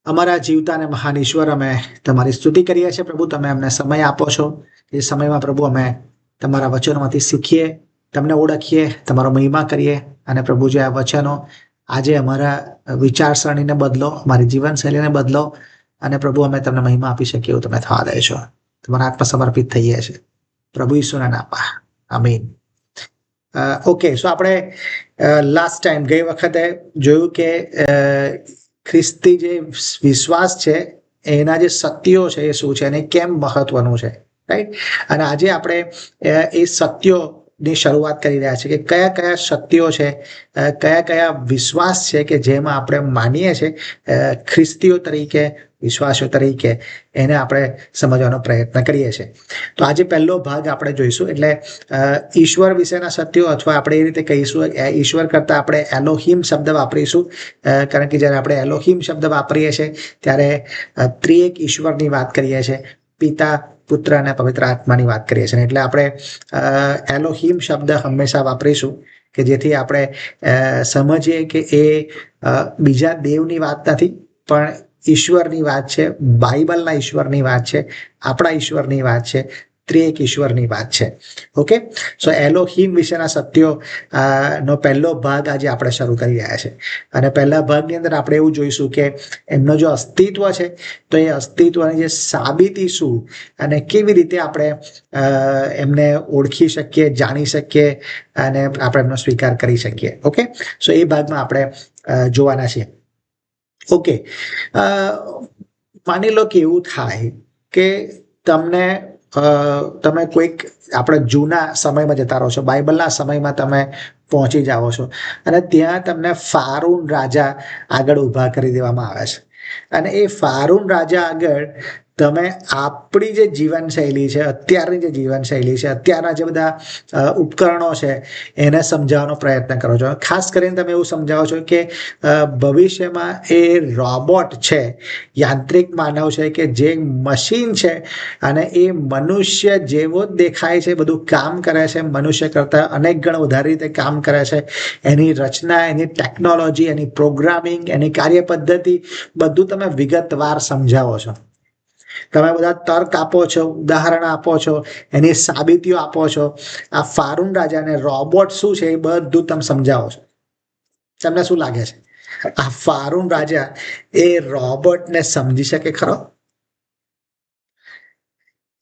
અમારા જીવતા અને મહાન ઈશ્વર, અમે તમારી સ્તુતિ કરીએ છીએ પ્રભુ. તમે અમને સમય આપો છો. એ સમયમાં પ્રભુ અમે તમારા વચનોમાંથી શીખીએ, તમને ઓળખીએ, તમારો મહિમા કરીએ. અને પ્રભુ, જે આ વચનો આજે અમારા વિચારસરણીને બદલો, અમારી જીવનશૈલીને બદલો, અને પ્રભુ અમે તમને મહિમા આપી શકીએ એવું તમે થવા દેશો. તમારા આત્મા સમર્પિત થઈએ છીએ પ્રભુ ઈસુના નામમાં. આમીન. ઓકે, સો આપણે લાસ્ટ ટાઈમ ગઈ વખતે જોયું કે ખ્રિસ્તી જે વિશ્વાસ છે એના જે સત્યો છે એ શું છે અને કેમ મહત્વનું છે, રાઈટ? અને આજે આપણે એ સત્યોની શરૂઆત કરી રહ્યા છીએ કે કયા કયા સત્યો છે, કયા કયા વિશ્વાસ છે કે જેમાં આપણે માનીએ છીએ ખ્રિસ્તીઓ તરીકે, વિશ્વાસીઓ તરીકે, એને આપણે સમજવાનો પ્રયત્ન કરીએ છીએ. તો આજે પહેલો ભાગ આપણે જોઈશું. એટલે ઈશ્વર વિશેના સત્યો, અથવા આપણે એ રીતે કહીશું, ઈશ્વર કરતાં આપણે એલોહિમ શબ્દ વાપરીશું, કારણ કે જ્યારે આપણે એલોહિમ શબ્દ વાપરીએ છીએ ત્યારે ત્રિએક ઈશ્વરની વાત કરીએ છીએ, પિતા, પુત્ર અને પવિત્ર આત્માની વાત કરીએ છીએ. એટલે આપણે એલોહિમ શબ્દ હંમેશા વાપરીશું કે જેથી આપણે સમજીએ કે એ બીજા દેવની વાત નથી, પણ ઈશ્વરની વાત છે, બાઇબલના ઈશ્વરની વાત છે, આપણા ઈશ્વરની વાત છે, ત્રિએક ઈશ્વરની વાત છે. ઓકે, સો એલોહિમ વિશેના સત્યો નો પહેલો ભાગ આજે આપણે શરૂ કરી રહ્યા છે. અને પહેલા ભાગની અંદર આપણે એવું જોઈશું કે એમનો જે અસ્તિત્વ છે, તો એ અસ્તિત્વની જે સાબિતી શું અને કેવી રીતે આપણે એમને ઓળખી શકીએ, જાણી શકીએ અને આપણે એમનો સ્વીકાર કરી શકીએ. ઓકે, સો એ ભાગમાં આપણે જોવાના છીએ. ઓકે, માની લો કે એવું થાય કે તમે કોઈક આપણે જૂના સમયમાં જતા રહો છો, બાઇબલના સમયમાં તમે પહોંચી જાઓ છો અને ત્યાં તમને ફારૂન રાજા આગળ ઊભા કરી દેવામાં આવે છે. અને એ ફારૂન રાજા આગળ તમે આપણી જે જીવનશૈલી છે, અત્યારની જે જીવનશૈલી છે, અત્યારના જે બધા ઉપકરણો છે એને સમજાવવાનો પ્રયત્ન કરો છો. ખાસ કરીને તમે એવું સમજાવો છો કે ભવિષ્યમાં એ રોબોટ છે, યાંત્રિક માનવ છે, કે જે મશીન છે અને એ મનુષ્ય જેવો જ દેખાય છે, બધું કામ કરે છે, મનુષ્ય કરતાં અનેક ગણ વધારે રીતે કામ કરે છે. એની રચના, એની ટેકનોલોજી, એની પ્રોગ્રામિંગ, એની કાર્ય પદ્ધતિ બધું તમે વિગતવાર સમજાવો છો. તમે બધા તર્ક આપો છો, ઉદાહરણ આપો છો, એની સાબિતીઓ આપો છો. આ ફારૂન રાજાને રોબોટ શું છે એ બધું તમે સમજાવો છો. તમને શું લાગે છે, આ ફારૂન રાજા એ રોબોટને સમજી શકે ખરો?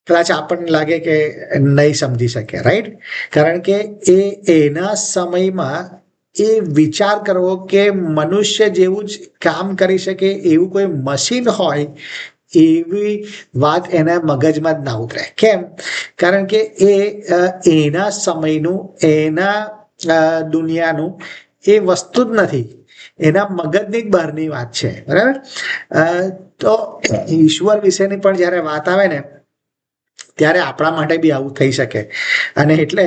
કદાચ આપણને લાગે કે નહીં સમજી શકે, રાઈટ? કારણ કે એના સમયમાં એ વિચાર કરવો કે મનુષ્ય જેવું જ કામ કરી શકે એવું કોઈ મશીન હોય, એવી વાત એના મગજમાં જ ના ઉતરે. કેમ? કારણ કે એના સમયનું, એના દુનિયાનું એ વસ્તુ જ નથી, એના મગજની જ બહારની વાત છે, બરાબર? તો ઈશ્વર વિશેની પણ જ્યારે વાત આવે ને ત્યારે આપણા માટે બી આવું થઈ શકે. અને એટલે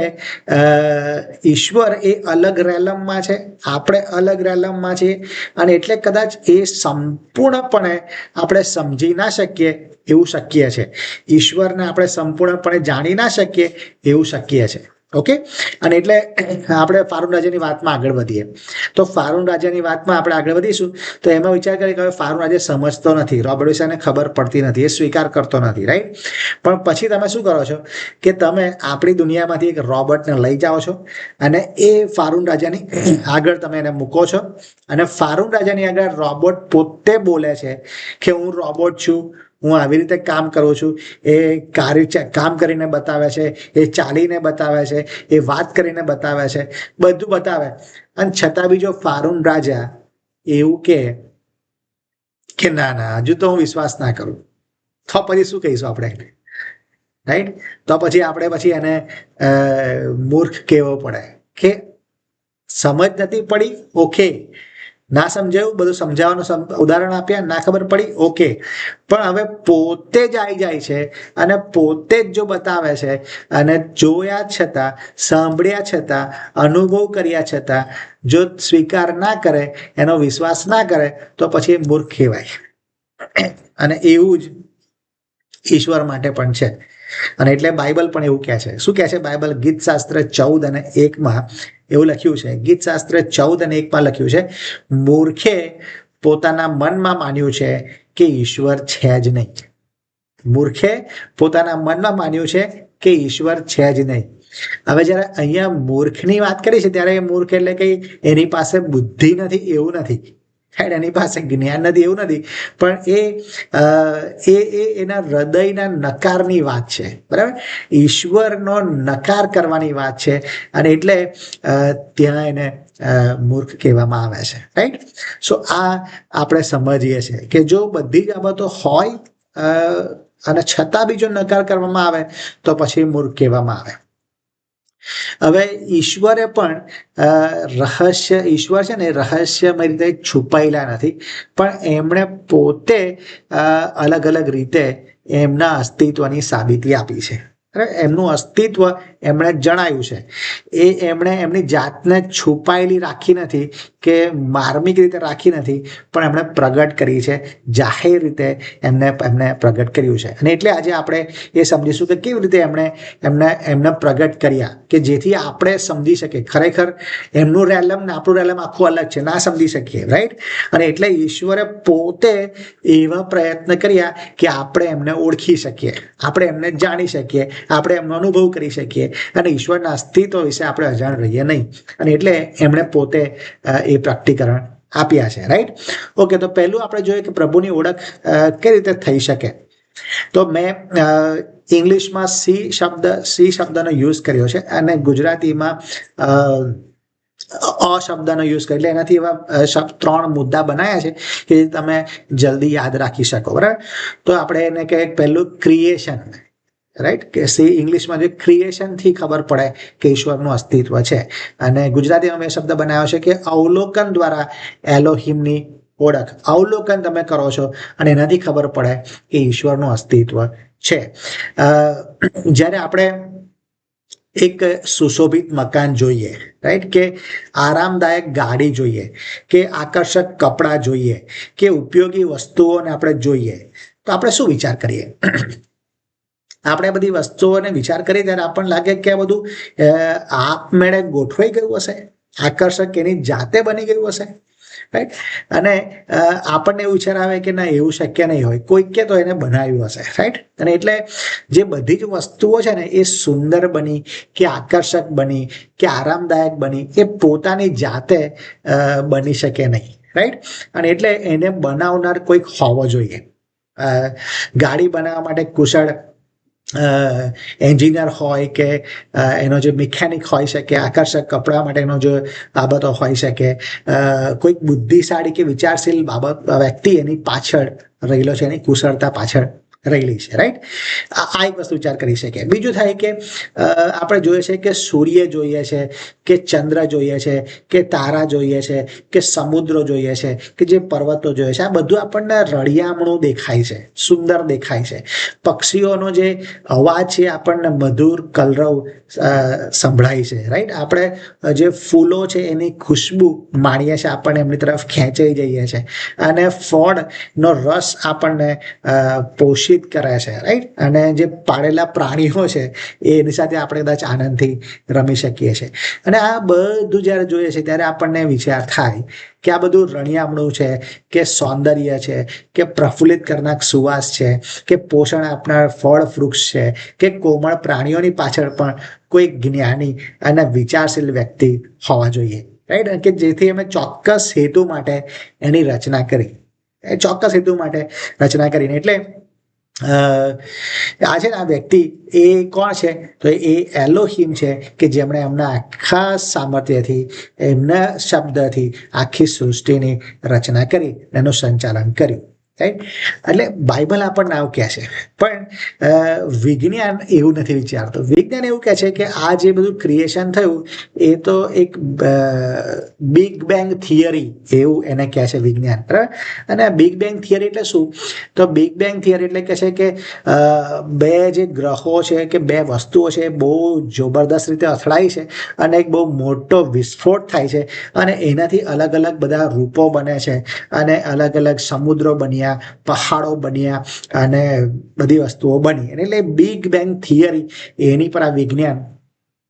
ઈશ્વર એ અલગ રેલમમાં છે, આપણે અલગ રેલમમાં છીએ. અને એટલે કદાચ એ સંપૂર્ણપણે આપણે સમજી ના શકીએ એવું શક્ય છે. ઈશ્વરને આપણે સંપૂર્ણપણે જાણી ના શકીએ એવું શક્ય છે. ઓકે, અને એટલે આપણે ફારૂન રાજાની વાતમાં આગળ વધીએ. તો ફારૂન રાજાની વાતમાં આપણે આગળ વધીશું તો એમાં વિચાર કરીએ કે ફારૂન રાજા સમજતો નથી, રોબર્ટ વિશેને ખબર પડતી નથી, એ સ્વીકાર કરતો નથી, રાઈટ? પણ પછી તમે શું કરો છો કે તમે આપણી દુનિયામાંથી એક રોબોટને લઈ જાઓ છો અને એ ફારૂન રાજાની આગળ તમે એને મૂકો છો. અને ફારૂન રાજાની આગળ રોબોટ પોતે બોલે છે કે હું રોબોટ છું, હું આવી રીતે કામ કરું છું. એ કામ કરીને બતાવે છે, એ ચાલીને બતાવે છે, એ વાત કરીને બતાવે છે, બધું બતાવે. અને છતાં બી જો ફારૂન રાજા એવું કે ના ના, હજુ તો હું વિશ્વાસ ના કરું, તો પછી શું કહીશું આપણે? રાઈટ? તો પછી આપણે એને મૂર્ખ કહેવો પડે કે સમજ નથી પડી. ઓકે, ના સમજાયું, બધું સમજાવવાનું ઉદાહરણ આપ્યા, ના ખબર પડી, ઓકે. પણ હવે પોતે જ આવી જાય છે અને પોતે જ જો બતાવે છે અને જોયા છતાં, સાંભળ્યા છતાં, અનુભવ કર્યા છતાં જો સ્વીકાર ના કરે, એનો વિશ્વાસ ના કરે, તો પછી એ મૂર્ખ કહેવાય. અને એવું જ ઈશ્વર માટે પણ છે. અને એટલે બાઇબલ પણ એવું કહે છે. શું કહે છે બાઇબલ? ગીત શાસ્ત્ર 14:1 એવું લખ્યું છે. ગીત શાસ્ત્ર 14:1 લખ્યું છે, મૂર્ખે પોતાના મનમાં માન્યું છે કે ઈશ્વર છે જ નહીં. મૂર્ખે પોતાના મનમાં માન્યું છે કે ઈશ્વર છે જ નહીં. હવે જ્યારે અહીંયા મૂર્ખની વાત કરી છે ત્યારે મૂર્ખ એટલે કે એની પાસે બુદ્ધિ નથી એવું નથી, એની પાસે જ્ઞાન નથી એવું નથી, પણ એના હૃદયના નકારની વાત છે. બરાબર, ઈશ્વરનો નકાર કરવાની વાત છે, અને એટલે ત્યાં એને મૂર્ખ કહેવામાં આવે છે. રાઈટ. સો આ આપણે સમજીએ છીએ કે જો બધી જ બાબતો હોય અને છતાં બી જો નકાર કરવામાં આવે તો પછી મૂર્ખ કહેવામાં આવે. હવે ઈશ્વરે પણ ઈશ્વર છે ને રહસ્યમય રીતે છુપાયેલા નથી, પણ એમણે પોતે અલગ અલગ રીતે એમના અસ્તિત્વની સાબિતી આપી છે. એમનું અસ્તિત્વ એમણે જણાવ્યું છે. એમણે એમની જાતને છુપાયેલી રાખી નથી કે માર્મિક રીતે રાખી નથી, પણ એમણે પ્રગટ કરી છે, જાહેર રીતે એમને પ્રગટ કર્યું છે. અને એટલે આજે આપણે એ સમજીશું કે કેવી રીતે એમને પ્રગટ કર્યા, કે જેથી આપણે સમજી શકીએ ખરેખર એમનું રેલમ ને આપણું રેલમ આખું અલગ છે, ના સમજી શકીએ. રાઈટ. અને એટલે ઈશ્વરે પોતે એવા પ્રયત્ન કર્યા કે આપણે એમને ઓળખી શકીએ, આપણે એમને જાણી શકીએ, આપણે એમનો અનુભવ કરી શકીએ, અને ઈશ્વરના અસ્તિત્વ વિશે આપણે અજાણ રહીએ નહીં. અને એટલે એમણે પોતે એ પ્રકટીકરણ આપ્યા છે. રાઈટ. ઓકે, તો પહેલું આપણે જોઈએ કે પ્રભુની ઓળખ કઈ રીતે થઈ શકે. તો મેં ઇંગ્લિશમાં સી શબ્દનો યુઝ કર્યો છે, અને ગુજરાતીમાં શબ્દનો યુઝ કરી, એટલે એનાથી એવા 3 મુદ્દા બનાવ્યા છે કે તમે જલ્દી યાદ રાખી શકો. બરાબર. તો આપણે એને કહીએ પહેલું ક્રિએશન. રાઈટ. કે ઇંગ્લિશમાં જે ક્રિએશનથી ખબર પડે કે ઈશ્વરનું અસ્તિત્વ છે, અને ગુજરાતીમાં મેં શબ્દ બનાવ્યો છે કે અવલોકન દ્વારા એલોહિમની ઓળખ. અવલોકન તમે કરો છો અને એનાથી ખબર પડે કે ઈશ્વરનું અસ્તિત્વ છે. જ્યારે આપણે એક સુશોભિત મકાન જોઈએ, રાઈટ, કે આરામદાયક ગાડી જોઈએ, કે આકર્ષક કપડાં જોઈએ, કે ઉપયોગી વસ્તુઓને આપણે જોઈએ, તો આપણે શું વિચાર કરીએ? આપણે બધી વસ્તુઓને વિચાર કરીએ ત્યારે આપણને લાગે કે આ બધું આપમેળે ગોઠવાઈ ગયું હશે, આકર્ષક એની જાતે બની ગયું હશે. રાઈટ. અને આપણને એવું વિચાર આવે કે ના, એવું શક્ય નહીં હોય, કોઈકે તો એને બનાવ્યું હશે. રાઈટ. અને એટલે જે બધી જ વસ્તુઓ છે ને એ સુંદર બની, કે આકર્ષક બની, કે આરામદાયક બની, એ પોતાની જાતે બની શકે નહીં. રાઈટ. અને એટલે એને બનાવનાર કોઈક હોવો જોઈએ. ગાડી બનાવવા માટે કુશળ એન્જિનિયર હોય, કે એનો જે મિકેનિક હોઈ શકે, આકર્ષક કપડા માટેનો જે બાબતો હોઈ શકે, કોઈક બુદ્ધિશાળી કે વિચારશીલ વ્યક્તિ એની પાછળ રહેલો છે, એની કુશળતા પાછળ રહેલી છે. રાઈટ. આ એક વસ્તુ વિચાર કરી શકીએ. બીજું થાય કે આપણે જોઈએ છે કે સૂર્ય જોઈએ છે, કે ચંદ્ર જોઈએ છે, કે તારા જોઈએ છે, કે સમુદ્રો જોઈએ છે, કે જે પર્વતો જોઈએ છે, આ બધું આપણને રળિયામણું દેખાય છે, સુંદર દેખાય છે. પક્ષીઓનો જે અવાજ છે આપણને મધુર કલરવ સંભળાય છે. રાઈટ. આપણે જે ફૂલો છે એની ખુશ્બુ માણીએ છીએ, આપણને એમની તરફ ખેંચાઈ જઈએ છીએ, અને ફળનો રસ આપણને પોષિત કરે છે. રાઈટ. અને જે પાળેલા પ્રાણીઓ છે એની સાથે આપણે કદાચ આનંદથી રમી શકીએ છીએ. અને આ બધું જ્યારે જોઈએ છે ત્યારે આપણને વિચાર થાય કે આ બધું રળિયામણું છે, કે સૌંદર્ય છે, કે પ્રફુલ્લિત કરનાર સુવાસ છે, કે પોષણ આપનાર ફળ વૃક્ષ છે, કે કોમળ પ્રાણીઓની પાછળ પણ કોઈ જ્ઞાની અને વિચારશીલ વ્યક્તિ હોવા જોઈએ. રાઈટ. કે જેથી અમે ચોક્કસ હેતુ માટે એની રચના કરી, ચોક્કસ હેતુ માટે રચના કરીને. એટલે આ છે ને, આ વ્યક્તિ એ કોણ છે? તો એ એલોહિમ છે, કે જેમણે એમના આખા સામર્થ્યથી, એમના શબ્દથી આખી સૃષ્ટિની રચના કરી, એનું સંચાલન કર્યું. રાઈટ. એટલે બાઇબલ આપણને આવું કહે છે, પણ વિજ્ઞાન એવું નથી વિચારતું. વિજ્ઞાન એવું કહે છે કે આ જે બધું ક્રિએશન થયું એ તો એક બિગ બેંગ થિયરી, એવું એને કહે છે વિજ્ઞાન. બરાબર. અને બિગ બેંગ થિયરી એટલે શું? તો બિગ બેંગ થિયરી એટલે કહે છે કે બે જે ગ્રહો છે, કે બે વસ્તુઓ છે, બહુ જબરદસ્ત રીતે અથડાય છે, અને એક બહુ મોટો વિસ્ફોટ થાય છે, અને એનાથી અલગ અલગ બધા રૂપો બને છે, અને અલગ અલગ સમુદ્રો બન્યા, પહાડો બન્યા, અને બધી વસ્તુઓ બની. એટલે બિગ બેંગ થિયરી, એની પર આ વિજ્ઞાન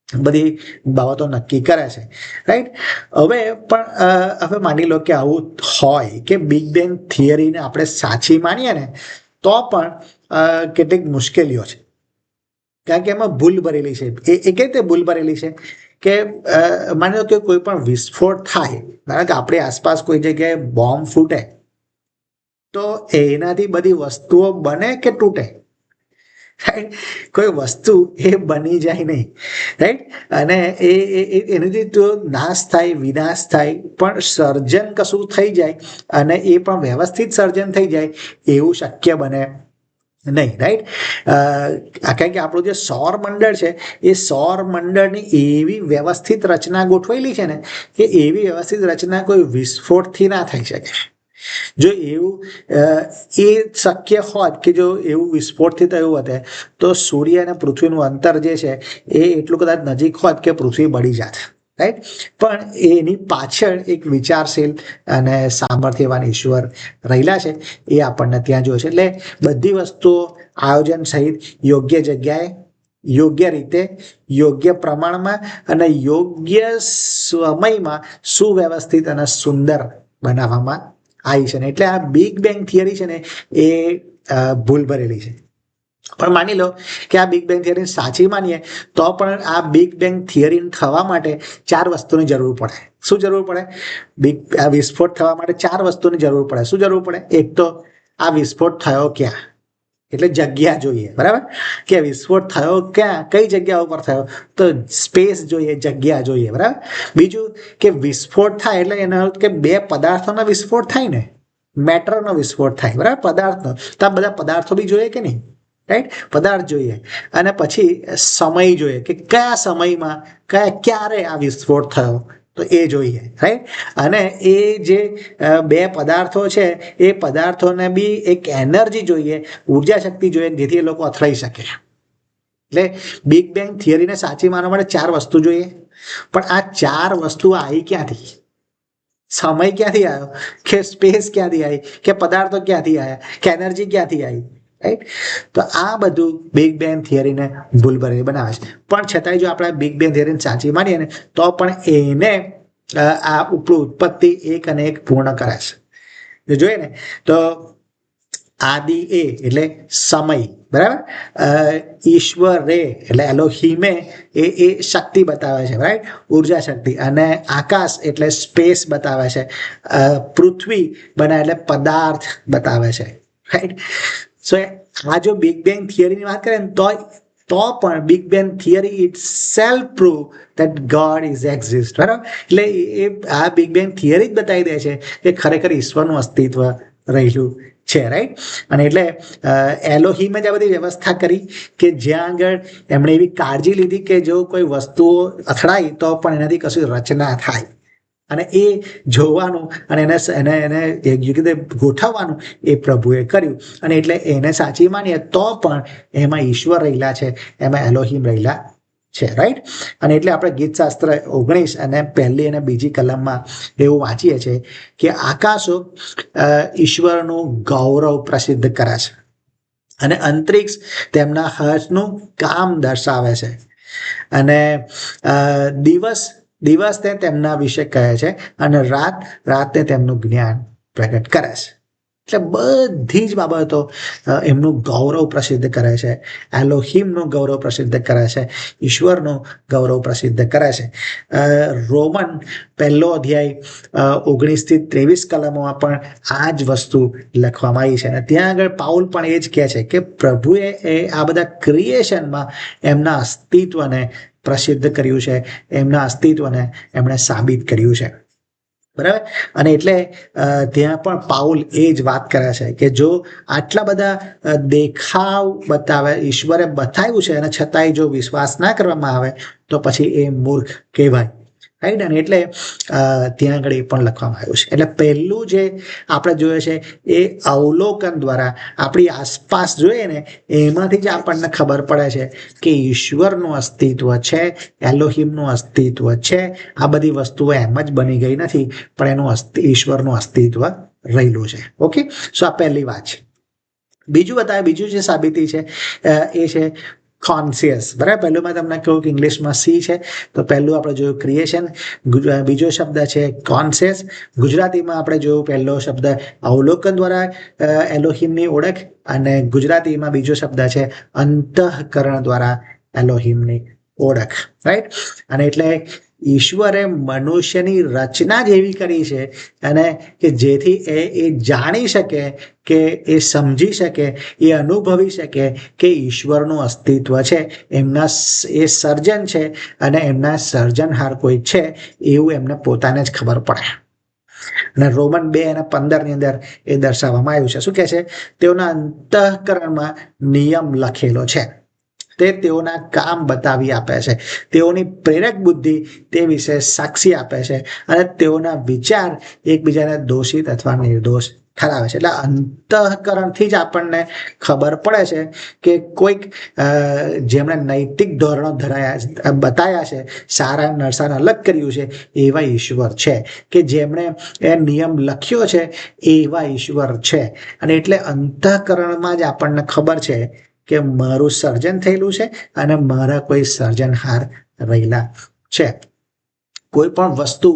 બધી બાબતો નક્કી કરે છે, રાઈટ. હવે માની લો કે આવું હોય કે બિગ બેંગ થિયરીને આપણે સાચી માનીએ ને તો પણ કેટલીક મુશ્કેલીઓ છે, કારણ કે એમાં ભૂલ ભરેલી છે. એ કેવી રીતે ભૂલ ભરેલી છે કે માની લો કે કોઈ પણ વિસ્ફોટ થાય, કારણ કે આપણી આસપાસ કોઈ જગ્યાએ બોમ્બ ફૂટે તો એનાથી બધી વસ્તુઓ બને કે તૂટે? રાઈટ. કોઈ વસ્તુ એ બની જાય નહીં, રાઈટ. અને એનાથી તો નાશ થાય, વિનાશ થાય, પણ સર્જન કશું થઈ જાય અને એ પણ વ્યવસ્થિત સર્જન થઈ જાય એવું શક્ય બને નહીં, રાઈટ. કારણ કે આપણું જે સૌર મંડળ છે એ સૌર મંડળની એવી વ્યવસ્થિત રચના ગોઠવેલી છે ને કે એવી વ્યવસ્થિત રચના કોઈ વિસ્ફોટથી ના થઈ શકે. જો એવું એ શક્ય હોત કે જો એવું વિસ્ફોટથી થયું હોત તો સૂર્ય અને પૃથ્વીનું અંતર જે છે એ એટલું કદાચ નજીક હોત કે પૃથ્વી બળી જાત, રાઈટ. પણ એની પાછળ એક વિચારશીલ અને સામર્થ્યવાન ઈશ્વર રહેલા છે, એ આપણને ત્યાં જોયો છે. એટલે બધી વસ્તુઓ આયોજન સહિત યોગ્ય જગ્યાએ, યોગ્ય રીતે, યોગ્ય પ્રમાણમાં અને યોગ્ય સમયમાં સુવ્યવસ્થિત અને સુંદર બનાવવામાં આવી છે. ને એટલે આ બિગ બેંગ થિયરી છે ને એ ભૂલ ભરેલી છે. પણ માની લો કે આ બિગ બેંગ થિયરી સાચી માનીએ તો પણ આ બિગ બેંગ થિયરી થવા માટે 4 વસ્તુની જરૂર પડે. શું જરૂર પડે? આ વિસ્ફોટ થવા માટે 4 વસ્તુની જરૂર પડે. શું જરૂર પડે? એક તો આ વિસ્ફોટ થયો ક્યાં, એટલે જગ્યા જોઈએ, બરાબર. કે વિસ્ફોટ થયો ક્યાં, કઈ જગ્યા ઉપર થયો, તો સ્પેસ જોઈએ, જગ્યા જોઈએ, બરાબર. બીજું કે વિસ્ફોટ થાય એટલે એનો અર્થ કે 2 પદાર્થોનો વિસ્ફોટ થાય ને, મેટરનો વિસ્ફોટ થાય, બરાબર, પદાર્થનો. તો આ બધા પદાર્થો બી જોઈએ કે નહીં, રાઈટ. પદાર્થ જોઈએ. અને પછી સમય જોઈએ કે કયા સમયમાં, ક્યારે આ વિસ્ફોટ થયો, તો એ જોઈએ, રાઈટ. અને એ જે 2 પદાર્થો છે એ પદાર્થોને બી એક એનર્જી જોઈએ, ઉર્જા શક્તિ જોઈએ, જેથી એ લોકો અથડાઈ શકે. એટલે બિગ બેંગ થિયરીને સાચી માનવા માટે 4 વસ્તુ જોઈએ. પણ આ 4 વસ્તુ આવી ક્યાંથી? સમય ક્યાંથી આવ્યો, કે સ્પેસ ક્યાંથી આવી, કે પદાર્થો ક્યાંથી આવ્યા, કે એનર્જી ક્યાંથી આવી, રાઈટ. તો આ બધું બિગ બેંગ થિયરીને ભૂલ ભરેલી બનાવે છે. પણ છતાંય જો આપણે બિગ બેંગ થિયરીને સાચી માનીએ ને તો પણ એને આ ઉત્પત્તિ એક અને એક પૂર્ણ કરે છે. જોઈએ ને તો આદિ એટલે સમય, બરાબર. ઈશ્વરે એટલે એલોહીમે એ શક્તિ બતાવે છે, રાઈટ, ઉર્જા શક્તિ. અને આકાશ એટલે સ્પેસ બતાવે છે. પૃથ્વી બને એટલે પદાર્થ બતાવે છે, રાઈટ. સો આ જો બિગ બેંગ થિયરીની વાત કરીએ ને તો પણ big bang theory it self prove that God is exist, બરાબર. એટલે એ આ બિગ બેંગ થિયરી જ બતાવી દે છે કે ખરેખર ઈશ્વરનું અસ્તિત્વ રહેલું છે, રાઈટ. અને એટલે એલોહીમે જ આ બધી વ્યવસ્થા કરી કે જ્યાં આગળ એમણે એવી કાળજી લીધી કે જો કોઈ વસ્તુઓ અથડાય તો પણ એનાથી કશું રચના થાય, અને એ જોવાનું અને એને યોગ્ય રીતે ગોઠવવાનું એ પ્રભુએ કર્યું. અને એટલે એને સાચી માનીએ તો પણ એમાં ઈશ્વર રહેલા છે, એમાં એલોહીમ રહેલા છે, રાઈટ. અને એટલે આપણે ગીતશાસ્ત્ર 19 અને 1લી અને 2જી કલમમાં એવું વાંચીએ છીએ કે આકાશો ઈશ્વરનું ગૌરવ પ્રસિદ્ધ કરે છે અને અંતરિક્ષ તેમના હર્ષનું કામ દર્શાવે છે. અને દિવસ તે તેમના વિશે કહે છે અને રાતે તેમનું જ્ઞાન પ્રગટ કરે છે. એટલે બધી જ બાબતો એમનું ગૌરવ પ્રસિદ્ધ કરે છે, એલોહીમનું ગૌરવ પ્રસિદ્ધ કરે છે, ઈશ્વરનું ગૌરવ પ્રસિદ્ધ કરે છે. રોમન 1લો અધ્યાય 19-23 કલમોમાં પણ આ જ વસ્તુ લખવામાં આવી છે. અને ત્યાં આગળ પાઉલ પણ એ જ કહે છે કે પ્રભુએ આ બધા ક્રિએશનમાં એમના અસ્તિત્વને પ્રસિદ્ધ કર્યું છે, એમના અસ્તિત્વને એમણે સાબિત કર્યું છે, બરાબર. અને એટલે ત્યાં પણ પાઉલ એ જ વાત કરે છે કે જો આટલા બધા દેખાવ બતાવે, ઈશ્વરે બતાવ્યું છે અને છતાંય જો વિશ્વાસ ના કરવામાં આવે તો પછી એ મૂર્ખ કહેવાય, રાઈટ. અને એટલે ત્યાં આગળ એ પણ લખવામાં આવ્યું છે. એટલે પહેલું જે આપણે જોઈએ છે એ અવલોકન દ્વારા આપણી આસપાસ જોઈએ ને એમાંથી જ આપણને ખબર પડે છે કે ઈશ્વરનું અસ્તિત્વ છે, એલોહીમનું અસ્તિત્વ છે. આ બધી વસ્તુઓ એમ જ બની ગઈ નથી, પણ એનું ઈશ્વરનું અસ્તિત્વ રહેલું છે. ઓકે, સો આ પહેલી વાત છે. બીજું જે સાબિતી છે એ છે કોન્શિયસ, બરાબર. પહેલું મેં તમને કહ્યું કે ઇંગ્લિશમાં સી છે, તો પહેલું આપણે જોયું ક્રિએશન, બીજો શબ્દ છે કોન્શિયસ. ગુજરાતીમાં આપણે જોયું પહેલો શબ્દ અવલોકન દ્વારા એલોહિમની ઓળખ, અને ગુજરાતીમાં બીજો શબ્દ છે અંતઃકરણ દ્વારા એલોહિમની ઓળખ, રાઈટ. અને એટલે ઈશ્વરે મનુષ્યની રચના જ એવી કરી છે અને કે જેથી એ જાણી શકે, કે એ સમજી શકે, એ અનુભવી શકે કે ઈશ્વરનું અસ્તિત્વ છે, એમના એ સર્જન છે અને એમના સર્જનહાર કોઈ છે એવું એમને પોતાને જ ખબર પડે. અને રોમન 2:15 ની અંદર એ દર્શાવવામાં આવ્યું છે. શું કહે છે? તેઓના અંતઃકરણમાં નિયમ લખેલો છે, તે તેઓના કામ બતાવી આપે છે, તેઓની પ્રેરક બુદ્ધિ તે વિશે સાક્ષી આપે છે, અને તેઓના વિચાર એકબીજાને દોષિત અથવા નિર્દોષ ઠરાવે છે. એટલે અંતઃકરણથી જ આપણને ખબર પડે છે કે કોઈક જેમણે નૈતિક ધોરણો બતાવ્યા છે, સારા નરસાને અલગ કર્યું છે, એવા ઈશ્વર છે, કે જેમણે એ નિયમ લખ્યો છે એવા ઈશ્વર છે. અને એટલે અંતઃકરણમાં જ આપણને ખબર છે કે મારું સર્જન થયેલું છે અને મારા કોઈ સર્જનહાર રહેલા છે. કોઈ પણ વસ્તુ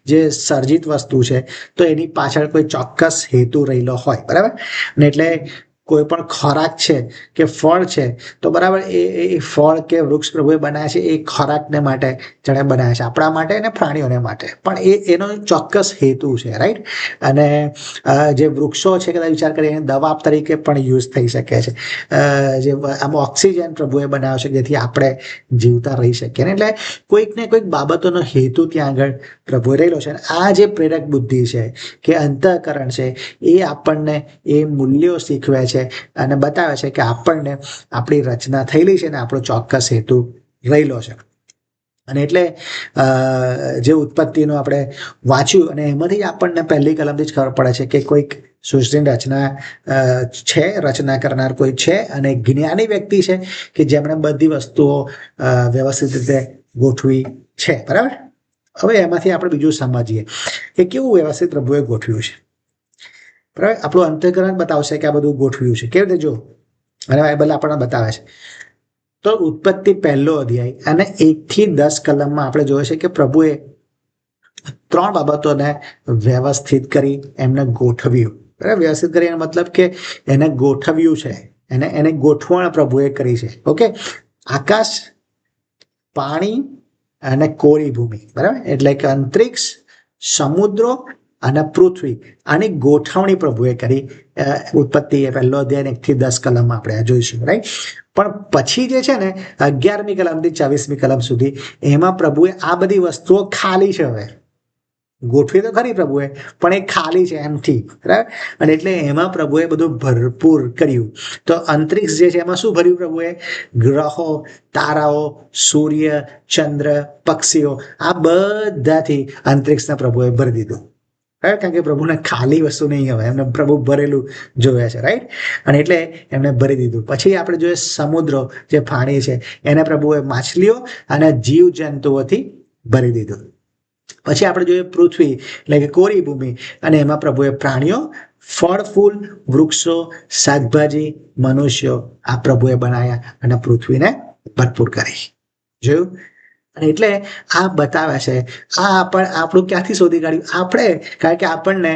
જે સર્જિત વસ્તુ છે તો એની પાછળ કોઈ ચોક્કસ હેતુ રહેલો હોય, બરાબર. અને એટલે કોઈ પણ ખોરાક છે કે ફળ છે, તો બરાબર એ ફળ કે વૃક્ષ પ્રભુએ બનાવ્યા છે એ ખોરાકને માટે જેણે બનાવ્યા છે, આપણા માટે અને પ્રાણીઓને માટે, પણ એનો ચોક્કસ હેતુ છે, રાઈટ. અને જે વૃક્ષો છે, કદાચ વિચાર કરીએ દવા તરીકે પણ યુઝ થઈ શકે છે. જે આમાં ઓક્સિજન પ્રભુએ બનાવ્યો છે જેથી આપણે જીવતા રહી શકીએ. એટલે કોઈક ને કોઈક બાબતોનો હેતુ ત્યાં આગળ પ્રભુએ રહેલો છે. આ જે પ્રેરક બુદ્ધિ છે કે અંતઃકરણ છે, એ આપણને એ મૂલ્યો શીખવે છે અને બતાવે છે કે આપણને આપણી રચના થયેલી છે ને આપણો ચોક્કસ હેતુ રહેલો છે. અને એટલે જે ઉત્પત્તિનું આપણે વાંચ્યું અને એમાંથી આપણને પહેલી કલમથી જ ખબર પડે છે કે કોઈક સૃષ્ટિની રચના છે, રચના કરનાર કોઈ છે, અને જ્ઞાની વ્યક્તિ છે કે જેમણે બધી વસ્તુઓ વ્યવસ્થિત રીતે ગોઠવી છે, બરાબર. હવે એમાંથી આપણે બીજું સમજીએ કે કેવું વ્યવસ્થિત પ્રભુએ ગોઠવ્યું છે, બરાબર. આપણું અંતઃકરણ બતાવશે કે આ બધું ગોઠવ્યું છે કેવી રીતે. જો, અને બાઇબલ આપણને બતાવે છે. તો ઉત્પત્તિ પહેલો અધ્યાય અને 1 થી 10 કલમમાં આપણે જોઈએ છે કે પ્રભુએ 3 બાબતોને વ્યવસ્થિત કરી એમને ગોઠવ્યું, બરાબર. વ્યવસ્થિત કરી એનો મતલબ કે એને ગોઠવ્યું છે, એને ગોઠવણ પ્રભુએ કરી છે. ઓકે, આકાશ, પાણી અને કોરી ભૂમિ, બરાબર. એટલે કે અંતરિક્ષ, સમુદ્રો અને પૃથ્વી, આની ગોઠવણી પ્રભુએ કરી. ઉત્પત્તિ પહેલો અધ્યાય 1 થી 10 કલમમાં આપણે જોઈશું, રાઈટ. પણ પછી જે છે ને 11મી કલમથી 24મી કલમ સુધી, એમાં પ્રભુએ આ બધી વસ્તુઓ ખાલી છે. હવે ગોઠવી તો ખરી પ્રભુએ, પણ એ ખાલી છે એમથી, બરાબર. અને એટલે એમાં પ્રભુએ બધું ભરપૂર કર્યું. તો અંતરિક્ષ જે છે એમાં શું ભર્યું પ્રભુએ? ગ્રહો, તારાઓ, સૂર્ય, ચંદ્ર, પક્ષીઓ, આ બધાથી અંતરિક્ષના પ્રભુએ ભરી દીધું, રાઈટ. કારણ કે પ્રભુને ખાલી વસ્તુ નહીં હોય, એમને પ્રભુ ભરેલું જોયા છે, રાઈટ. અને એટલે એમને ભરી દીધું. પછી આપણે જોઈએ સમુદ્રો, જે પાણી છે, એને પ્રભુએ માછલીઓ અને જીવ જંતુઓથી ભરી દીધું. પછી આપણે જોઈએ પૃથ્વી, એટલે કે કોરી ભૂમિ, અને એમાં પ્રભુએ પ્રાણીઓ, ફળ ફૂલ, વૃક્ષો, શાકભાજી, મનુષ્યો, આ પ્રભુએ બનાવ્યા અને પૃથ્વીને ભરપૂર કરી. જોયું? અને એટલે આ બતાવે છે, આ આપણું ક્યાંથી શોધી કાઢ્યું? આપણે, કારણ કે આપણને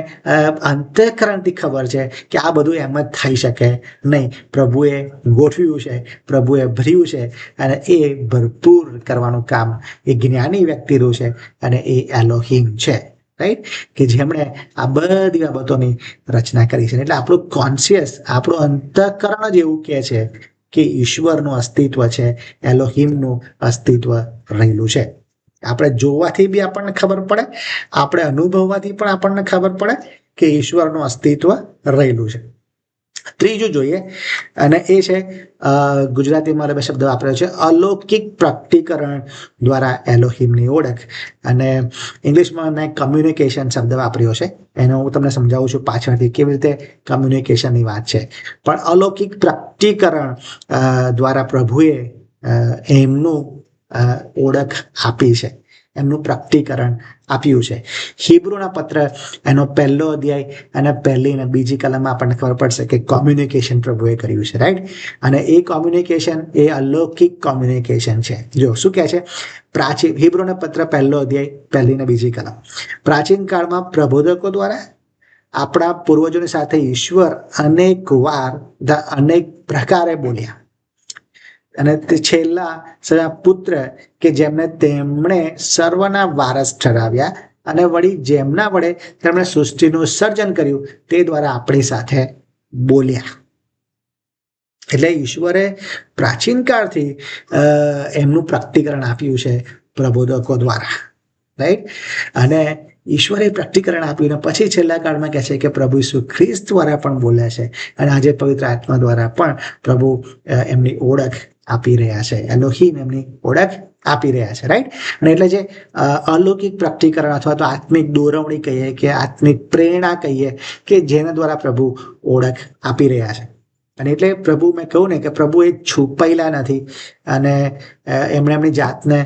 અંતઃકરણથી ખબર છે કે આ બધું એમ જ થઈ શકે નહીં. પ્રભુએ ગોઠવ્યું છે, પ્રભુએ ભર્યું છે, અને એ ભરપૂર કરવાનું કામ એ જ્ઞાની વ્યક્તિનું છે, અને એ એલોહિમ છે, રાઈટ. કે જેમણે આ બધી બાબતોની રચના કરી છે. એટલે આપણું કોન્શિયસ, આપણું અંતઃકરણ જ એવું કહે છે કે ઈશ્વરનું અસ્તિત્વ છે, એલોહિમનું અસ્તિત્વ રહેલું છે. આપણે જોવાથી બી આપણને ખબર પડે, આપણે અનુભવવાથી પણ આપણને ખબર પડે કે ઈશ્વરનું અસ્તિત્વ રહેલું છે. ત્રીજું જોઈએ, અને એ છે ગુજરાતીમાં બે શબ્દ વાપર્યો છે, અલૌકિક પ્રકટીકરણ દ્વારા એલોહિમની ઓળખ. અને ઇંગ્લિશમાં મેં કમ્યુનિકેશન શબ્દ વાપર્યો છે. એને હું તમને સમજાવું છું પાછળથી કેવી રીતે કમ્યુનિકેશનની વાત છે. પણ અલૌકિક પ્રકટીકરણ દ્વારા પ્રભુએ એમનું ઓળખ આપી છે. એમનું પ્રકટીકરણ આપ્યું છે. હિબ્રુના પત્ર એનો 1 અધ્યાય અને 1 અને 2 કલમમાં આપણને ખબર પડશે કે કોમ્યુનિકેશન પ્રભુએ કર્યું છે, રાઈટ. અને એ કોમ્યુનિકેશન એ અલૌકિક કોમ્યુનિકેશન છે. જો શું કહે છે, પ્રાચીન હિબ્રુના પત્ર 1 અધ્યાય 1 અને 2 કલમ. પ્રાચીન કાળમાં પ્રબોધકો દ્વારા આપણા પૂર્વજોની સાથે ઈશ્વર અનેક વાર અનેક પ્રકારે બોલ્યા, અને તે છેલ્લા પુત્ર કે જેમને તેમણે સર્વના વારસ ઠરાવ્યા અને વળી જેમના વડે તેમણે સૃષ્ટિનું સર્જન કર્યું તે દ્વારા આપણી સાથે બોલ્યા. એટલે ઈશ્વરે પ્રાચીન કાળથી એમનું પ્રકટીકરણ આપ્યું છે પ્રબોધકો દ્વારા, રાઈટ. અને ઈશ્વરે પ્રકટીકરણ આપ્યું ને પછી છેલ્લા કાળમાં કહે છે કે પ્રભુ ઈસુ ખ્રિસ્ત દ્વારા પણ બોલ્યા છે, અને આજે પવિત્ર આત્મા દ્વારા પણ પ્રભુ એમની ઓળખ આપી રહ્યા છે. એલોહીમ એમની ઓળખ આપી રહ્યા છે, રાઈટ. અને એટલે જે અલૌકિક પ્રકટીકરણ અથવા તો આત્મિક દોરવણી કહીએ કે આત્મિક પ્રેરણા કહીએ કે જેના દ્વારા પ્રભુ ઓળખ આપી રહ્યા છે. અને એટલે પ્રભુ, મેં કહું ને કે પ્રભુ એ છુપાયેલા નથી અને એમણે એમની જાતને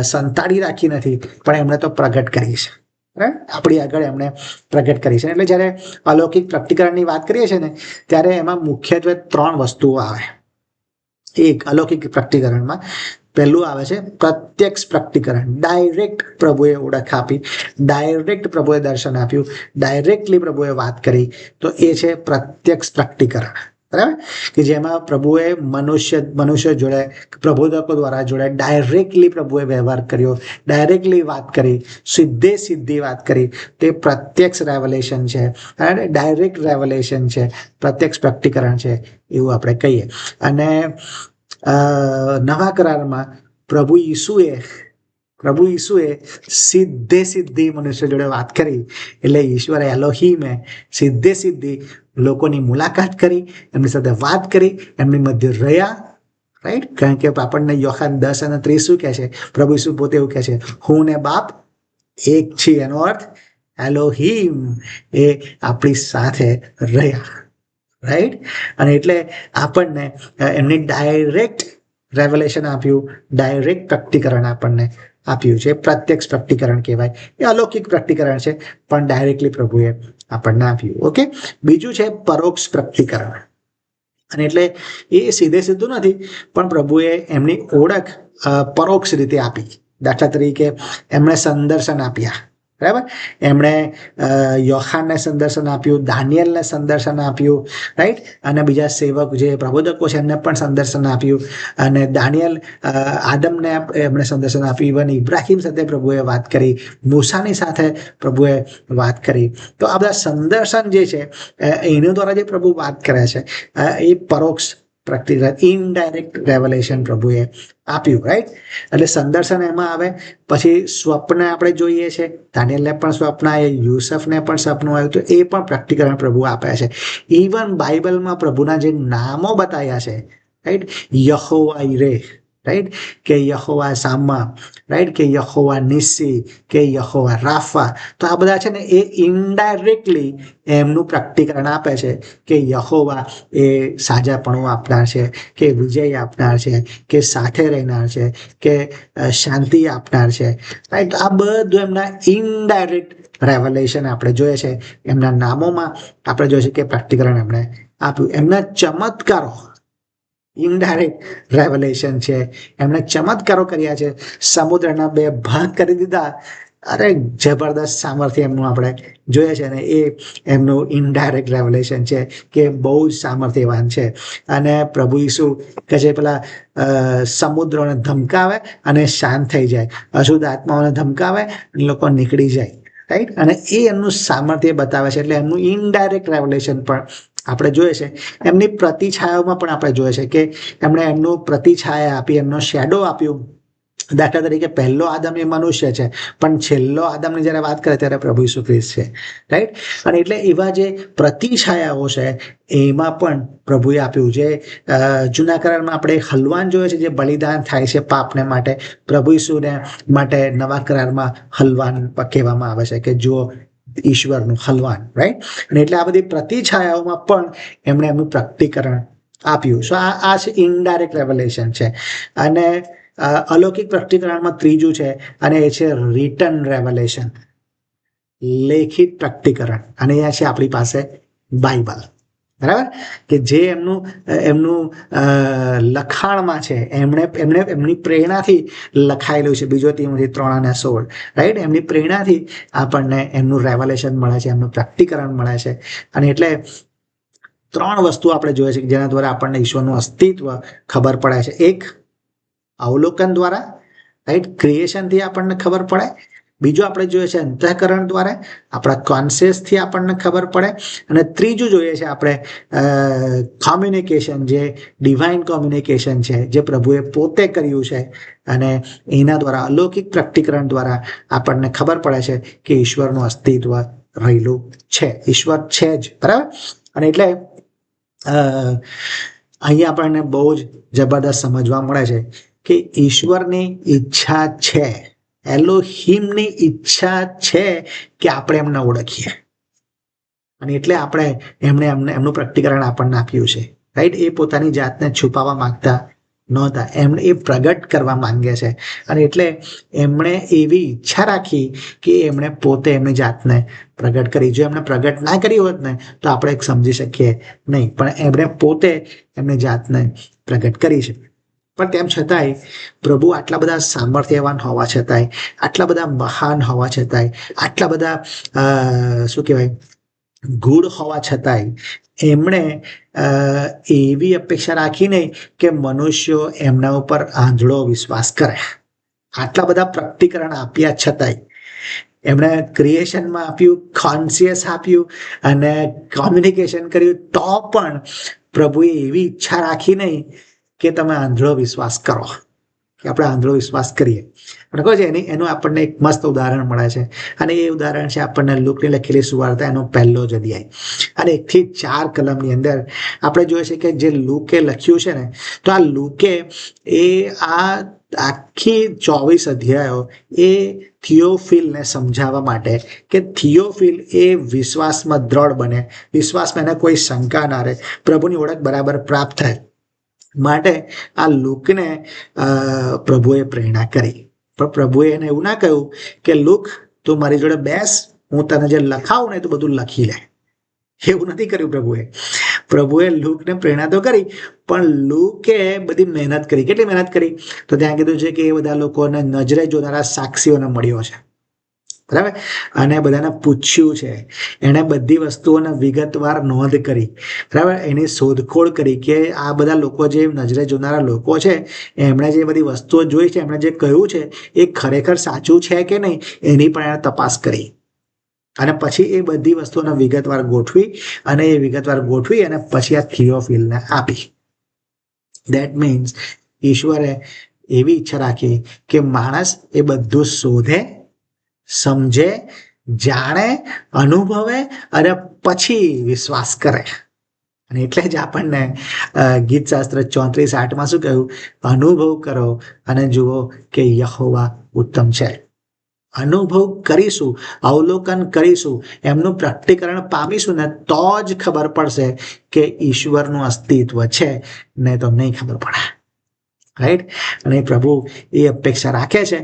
સંતાડી રાખી નથી, પણ એમણે તો પ્રગટ કરી છે, આપણી આગળ એમણે પ્રગટ કરી છે. એટલે જ્યારે અલૌકિક પ્રકટીકરણની વાત કરીએ છીએ ને ત્યારે એમાં મુખ્યત્વે 3 વસ્તુઓ આવે. એક, અલૌકિક પ્રકટીકરણમાં પહેલું આવે છે પ્રત્યક્ષ પ્રકટીકરણ. ડાયરેક્ટ પ્રભુએ ઓળખ આપી, ડાયરેક્ટ પ્રભુએ દર્શન આપ્યું, ડાયરેક્ટલી પ્રભુએ વાત કરી, તો એ છે પ્રત્યક્ષ પ્રકટીકરણ, બરાબર. કે જેમાં પ્રભુએ મનુષ્ય જોડે, પ્રબોધકો દ્વારા જોડે ડાયરેક્ટલી પ્રભુએ વ્યવહાર કર્યો, ડાયરેક્ટલી વાત કરી, સીધી વાત કરી. તે પ્રત્યક્ષ રેવલેશન છે, ડાયરેક્ટ રેવલેશન છે, પ્રત્યક્ષ પ્રકટીકરણ છે એવું આપણે કહીએ. અને નવા કરારમાં પ્રભુ ઈસુએ સીધી મનુષ્ય જોડે વાત કરી. એટલે ઈશ્વરે એલોહીમે સીધી લોકોની મુલાકાત કરી, એમની સાથે વાત કરી, એમની મધ્ય રહ્યા, રાઈટ. કારણ કે આપણને યોહાન 10 અને 30 શું કહે છે, પ્રભુ ઈસુ પોતે એવું કહે છે, હું ને બાપ એક છીએ. એનો અર્થ એલોહીમ એ આપણી સાથે રહ્યા, રાઈટ. અને એટલે આપણને એમની ડાયરેક્ટ રેવલેશન આપ્યું, ડાયરેક્ટ પ્રકટીકરણ આપણને આપ્યું છે. પ્રત્યક્ષ પ્રકટીકરણ કહેવાય. એ અલૌકિક પ્રકટીકરણ છે, પણ ડાયરેક્ટલી પ્રભુએ આપણને આપ્યું. ઓકે. બીજું છે પરોક્ષ પ્રકટીકરણ. અને એટલે એ સીધું નથી, પણ પ્રભુએ એમની ઓળખ પરોક્ષ રીતે આપી. દાખલા તરીકે એમણે સંદર્શન આપ્યા, બરાબર. એમણે યોહાનને સંદર્શન આપ્યું, દાનિયેલને સંદર્શન આપ્યું, રાઈટ. અને બીજા સેવક જે પ્રબોધકો છે એમને પણ સંદર્શન આપ્યું. અને દાનિયેલ, આદમને એમણે સંદર્શન આપ્યું. ઇવન ઇબ્રાહિમ સાથે પ્રભુએ વાત કરી, મૂસાની સાથે પ્રભુએ વાત કરી. તો આ બધા સંદર્શન જે છે એના દ્વારા જે પ્રભુ વાત કરે છે એ પરોક્ષ પ્રકટીકરણ, ઇનડાયરેક્ટ રેવલેશન પ્રભુએ આપ્યું, રાઈટ. એટલે સંદર્શન એમાં આવે. પછી સ્વપ્ન આપણે જોઈએ છે, દાનિયેલને પણ સ્વપ્ન આવ્યું, યુસુફને પણ સપનું આવ્યું, તો એ પણ પ્રકટીકરણ પ્રભુ આપે છે. ઇવન બાઇબલમાં પ્રભુના જે નામો બતાવ્યા છે, રાઈટ, યહોવા ઈરે, રાઈટ, કે યહોવા સામા, રાઈટ, કે યહોવા નિસ્સી, કે યહોવા રાફા. તો આ બધા છે ને એ ઇનડાયરેક્ટલી એમનું પ્રકટીકરણ આપે છે કે યહોવા એ સાજાપણું આપનાર છે, કે વિજય આપનાર છે, કે સાથે રહેનાર છે, કે શાંતિ આપનાર છે, રાઈટ. આ બધું એમના ઇનડાયરેક્ટ રેવલેશન આપણે જોઈએ છે. એમના નામોમાં આપણે જોઈએ છે કે પ્રકટીકરણ એમણે આપ્યું. એમના ચમત્કારો ઇનડાયરેક્ટ રેવલેશન છે. એમણે ચમત્કારો કર્યા છે, સમુદ્રના 2 ભાગ કરી દીધા. અરે જબરદસ્ત સામર્થ્ય એમનું આપણે જોઈએ છે, ને એ એમનું ઇનડાયરેક્ટ રેવલેશન છે કે બહુ જ સામર્થ્યવાન છે. અને પ્રભુ ઈસુ કે જે પેલા સમુદ્રને ધમકાવે અને શાંત થઈ જાય, અશુદ્ધ આત્માઓને ધમકાવે અને લોકો નીકળી જાય, રાઈટ. અને એ એમનું સામર્થ્ય બતાવે છે. એટલે એમનું ઇનડાયરેક્ટ રેવલેશન પણ આપણે જોઈએ છે. એમની પ્રતિછાયાઓમાં પણ આપણે જોઈએ છે કે એમણે એમનું પ્રતિછાયા આપી, એમનો શેડો આપ્યું. દાખલા તરીકે પહેલો આદમ એ મનુષ્ય છે, પણ છેલ્લો આદમની જ્યારે વાત કરે ત્યારે પ્રભુ ઈસુ ખ્રિસ્ત છે, રાઈટ. અને એટલે એવા જે પ્રતિછાયાઓ છે એમાં પણ પ્રભુએ આપ્યું. જે જૂના કરારમાં આપણે હલવાન જોઈએ છે, જે બલિદાન થાય છે પાપને માટે, પ્રભુ ઈસુને માટે નવા કરારમાં હલવાન કહેવામાં આવે છે કે જો ઈશ્વરનું હલવાન, રાઈટ. અને એટલે આ બધી પ્રતિછાયાઓમાં પણ એમણે એમનું પ્રકટીકરણ આપ્યું. સો આ છે ઇનડાયરેક્ટ રેવલેશન છે. અને અલૌકિક પ્રકટીકરણમાં ત્રીજું છે અને એ છે રિટન રેવલેશન, લેખિત પ્રકટીકરણ. અને એ છે આપણી પાસે બાઇબલ, બરાબર, કે જે એમનું એમનું લખાણમાં છે, એમની પ્રેરણાથી લખાયેલું છે. બીજો તિમોથી 3:16, રાઈટ, એમની પ્રેરણાથી આપણને એમનું રેવલેશન મળે છે, એમનું પ્રકટીકરણ મળે છે. અને એટલે 3 વસ્તુ આપણે જોઈએ છે જેના દ્વારા આપણને ઈશ્વરનું અસ્તિત્વ ખબર પડે છે. એક, અવલોકન દ્વારા, રાઈટ, ક્રિએશનથી આપણને ખબર પડે. બીજું આપણે જોઈએ છે અંતઃકરણ દ્વારા, આપણા કોન્શિયસથી આપણને ખબર પડે. અને ત્રીજું જોઈએ છે આપણે કોમ્યુનિકેશન, જે ડિવાઇન કોમ્યુનિકેશન છે, જે પ્રભુએ પોતે કર્યું છે. અને એના દ્વારા, અલૌકિક પ્રકટીકરણ દ્વારા આપણને ખબર પડે છે કે ઈશ્વરનું અસ્તિત્વ રહેલું છે, ઈશ્વર છે જ, બરાબર. અને એટલે અહીંયા આપણને બહુ જ જબરદસ્ત સમજવા મળે છે કે ઈશ્વરની ઈચ્છા છે, એલોહિમની ઈચ્છા છે કે આપણે એમને ઓળખીએ. અને એટલે આપણે એમનું પ્રકટીકરણ આપણને આપ્યું છે, રાઈટ. એ પોતાની જાતને છુપાવવા માંગતા નહોતા, એમને એ પ્રગટ કરવા માંગે છે. અને એટલે એમણે એવી ઈચ્છા રાખી કે એમણે પોતે એમની જાતને પ્રગટ કરી. જો એમણે પ્રગટ ના કરી હોત ને તો આપણે સમજી શકીએ નહીં, પણ એમણે પોતે એમની જાતને પ્રગટ કરી છે. પણ તેમ છતાંય પ્રભુ આટલા બધા સામર્થ્યવાન હોવા છતાંય, આટલા બધા મહાન હોવા છતાંય, આટલા બધા શું કહેવાય, ગુણ હોવા છતાંય એમણે એવી અપેક્ષા રાખી નહીં કે મનુષ્યો એમના ઉપર આંધળો વિશ્વાસ કરે. આટલા બધા પ્રકટીકરણ આપ્યા છતાંય એમણે ક્રિએશનમાં આપ્યું, કોન્શિયસ આપ્યું અને કોમ્યુનિકેશન કર્યું, તો પણ પ્રભુએ એવી ઈચ્છા રાખી નહીં કે તમે આંધળો વિશ્વાસ કરો, કે આપણે આંધળો વિશ્વાસ કરીએ. પણ કહો છે એનું આપણને એક મસ્ત ઉદાહરણ મળે છે. અને એ ઉદાહરણ છે આપણને લુકની લખેલી સુવાર્તા, એનો 1 અધ્યાય અને 1 થી 4 કલમની અંદર આપણે જોઈએ છે કે જે લુકે લખ્યું છે ને, તો આ લુકે એ આ આખી 24 અધ્યાયો એ થિયોફિલને સમજાવવા માટે, કે થિયોફિલ એ વિશ્વાસમાં દ્રઢ બને, વિશ્વાસમાં એને કોઈ શંકા ના રહે, પ્રભુની ઓળખ બરાબર પ્રાપ્ત થાય માટે આ લુકને પ્રભુએ પ્રેરણા કરી. પણ પ્રભુએ એને એવું ના કહ્યું કે લુક, તું મારી જોડે બેસ, હું તને જે લખાવું ને તું બધું લખી લે. એવું નથી કર્યું પ્રભુએ. પ્રભુએ લુકને પ્રેરણા તો કરી, પણ લુકે બધી મહેનત કરી. કેટલી મહેનત કરી? તો ત્યાં કીધું છે કે એ બધા લોકોને નજરે જોનારા સાક્ષીઓને મળ્યો છે, બરાબર, અને બધાને પૂછ્યું છે. એણે બધી વસ્તુઓને વિગતવાર નોંધ કરી, બરાબર, એની શોધખોળ કરી કે આ બધા લોકો, જે નજરે જોનારા લોકો છે, એમણે જે બધી વસ્તુઓ જોઈ છે, એમણે જે કહ્યું છે એ ખરેખર સાચું છે કે નહીં, એની પણ એણે તપાસ કરી. અને પછી એ બધી વસ્તુઓને વિગતવાર ગોઠવી અને પછી આ થિયોફિલને આપી. દેટ મીન્સ ઈશ્વરે એવી ઈચ્છા રાખી કે માણસ એ બધું શોધે, સમજે, જાણે, અનુભવે અને પછી વિશ્વાસ કરે. અને એટલે જ આપણને ગીતશાસ્ત્ર 34:8 શું કહ્યું? અનુભવ કરો અને જુઓ કે યહોવા ઉત્તમ છે. અનુભવ કરીશું, અવલોકન કરીશું, એમનું પ્રકટીકરણ પામીશું ને તો જ ખબર પડશે કે ઈશ્વરનું અસ્તિત્વ છે, ને તો નહીં ખબર પડે, રાઈટ. અને પ્રભુ એ અપેક્ષા રાખે છે.